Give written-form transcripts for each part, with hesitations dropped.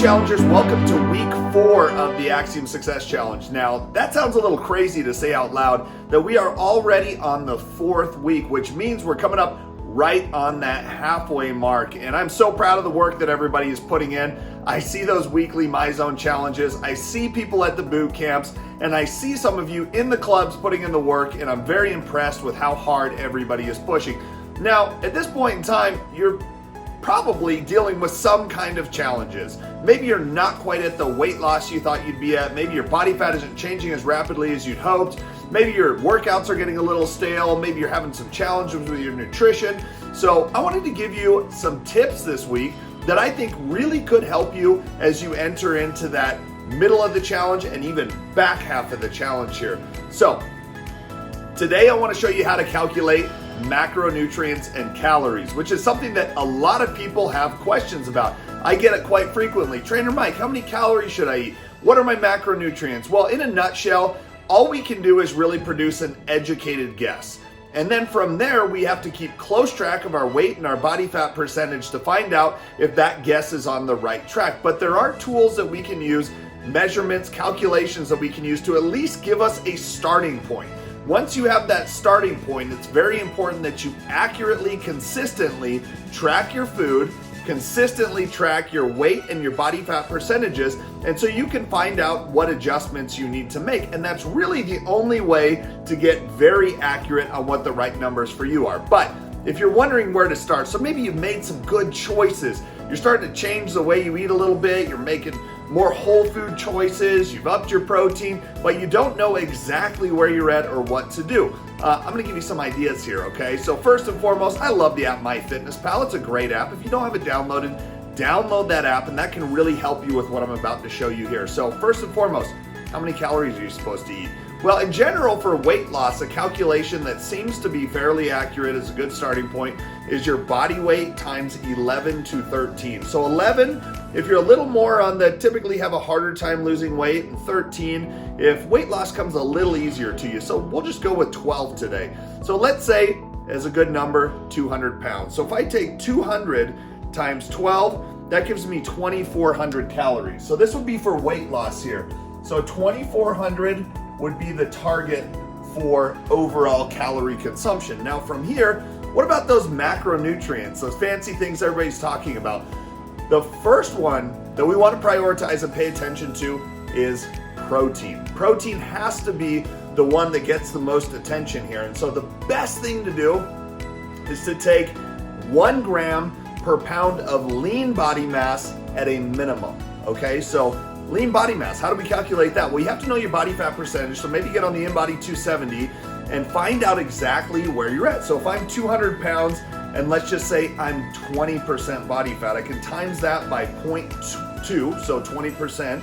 challengers, welcome to week 4 of the Axiom Success Challenge. Now, that sounds a little crazy to say out loud that we are already on the 4th week, which means we're coming up right on that halfway mark. And I'm so proud of the work that everybody is putting in. I see those weekly My Zone challenges. I see people at the boot camps, and I see some of you in the clubs putting in the work, and I'm very impressed with how hard everybody is pushing. Now, at this point in time, you're probably dealing with some kind of challenges. Maybe you're not quite at the weight loss you thought you'd be at. Maybe your body fat isn't changing as rapidly as you'd hoped. Maybe your workouts are getting a little stale. Maybe you're having some challenges with your nutrition. So I wanted to give you some tips this week that I think really could help you as you enter into that middle of the challenge and even back half of the challenge here. So today I want to show you how to calculate macronutrients and calories, which is something that a lot of people have questions about. I get it quite frequently. Trainer Mike, how many calories should I eat? What are my macronutrients? Well, in a nutshell, all we can do is really produce an educated guess. And then from there, we have to keep close track of our weight and our body fat percentage to find out if that guess is on the right track. But there are tools that we can use, measurements, calculations that we can use to at least give us a starting point. Once you have that starting point, it's very important that you accurately, consistently track your food, consistently track your weight and your body fat percentages, and so you can find out what adjustments you need to make. And that's really the only way to get very accurate on what the right numbers for you are. But if you're wondering where to start, so maybe you've made some good choices, you're starting to change the way you eat a little bit, you're making more whole food choices, you've upped your protein, but you don't know exactly where you're at or what to do. I'm gonna give you some ideas here, okay? So first and foremost, I love the app MyFitnessPal. It's a great app. If you don't have it downloaded, download that app, and that can really help you with what I'm about to show you here. So first and foremost, how many calories are you supposed to eat? Well, in general, for weight loss, a calculation that seems to be fairly accurate as a good starting point is your body weight times 11 to 13. So 11, if you're a little more on the typically have a harder time losing weight, and 13, if weight loss comes a little easier to you. So we'll just go with 12 today. So let's say, as a good number, 200 pounds. So if I take 200 times 12, that gives me 2,400 calories. So this would be for weight loss here. So 2,400 would be the target for overall calorie consumption. Now from here, what about those macronutrients, those fancy things everybody's talking about? The first one that we want to prioritize and pay attention to is protein. Protein has to be the one that gets the most attention here. And so the best thing to do is to take 1 gram per pound of lean body mass at a minimum, okay? So lean body mass, how do we calculate that? Well, you have to know your body fat percentage, so maybe get on the InBody 270 and find out exactly where you're at. So if I'm 200 pounds, and let's just say I'm 20% body fat, I can times that by 0.2, so 20%,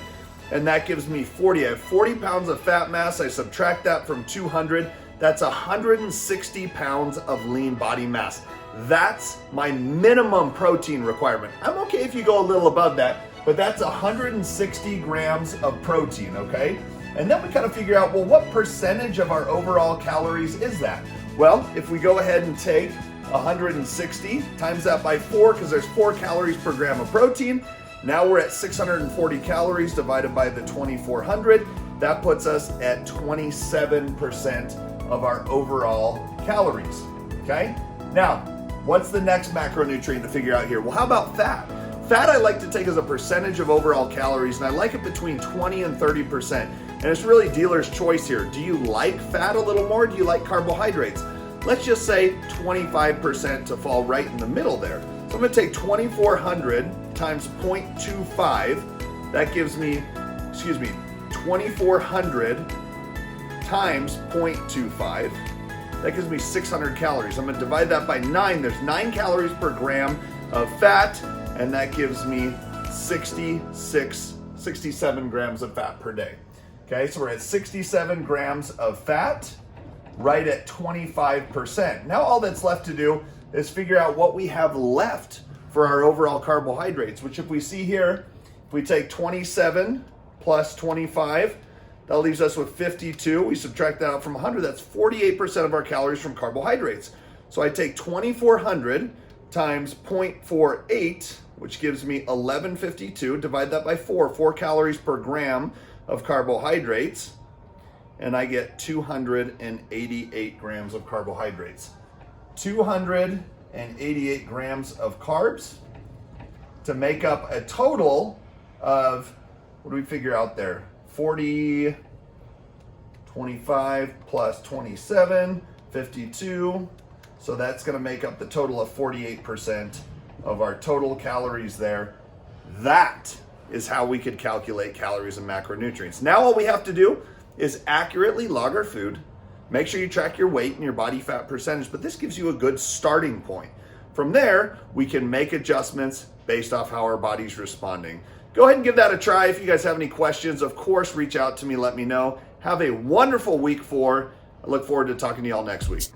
and that gives me 40. I have 40 pounds of fat mass, I subtract that from 200, that's 160 pounds of lean body mass. That's my minimum protein requirement. I'm okay if you go a little above that, but that's 160 grams of protein, okay? And then we kind of figure out, well, what percentage of our overall calories is that? Well, if we go ahead and take 160, times that by 4, because there's 4 calories per gram of protein, now we're at 640 calories divided by the 2,400. That puts us at 27% of our overall calories, okay? Now, what's the next macronutrient to figure out here? Well, how about fat? Fat I like to take as a percentage of overall calories, and I like it between 20 and 30%. And it's really dealer's choice here. Do you like fat a little more? Do you like carbohydrates? Let's just say 25% to fall right in the middle there. So I'm gonna take 2,400 times 0.25. That gives me, 2,400 times 0.25. That gives me 600 calories. I'm gonna divide that by 9. There's 9 calories per gram of fat, and that gives me 67 grams of fat per day. Okay, so we're at 67 grams of fat, right at 25%. Now all that's left to do is figure out what we have left for our overall carbohydrates, which if we see here, if we take 27 plus 25, that leaves us with 52. We subtract that out from 100, that's 48% of our calories from carbohydrates. So I take 2,400 times 0.48, which gives me 1152. Divide that by 4 calories per gram of carbohydrates, and I get 288 grams of carbohydrates. 288 grams of carbs to make up a total of, what do we figure out there? 40, 25 plus 27, 52. So that's going to make up the total of 48% of our total calories there. That is how we could calculate calories and macronutrients. Now all we have to do is accurately log our food. Make sure you track your weight and your body fat percentage, but this gives you a good starting point. From there, we can make adjustments based off how our body's responding. Go ahead and give that a try. If you guys have any questions, of course, reach out to me, let me know. Have a wonderful week 4. I look forward to talking to y'all next week.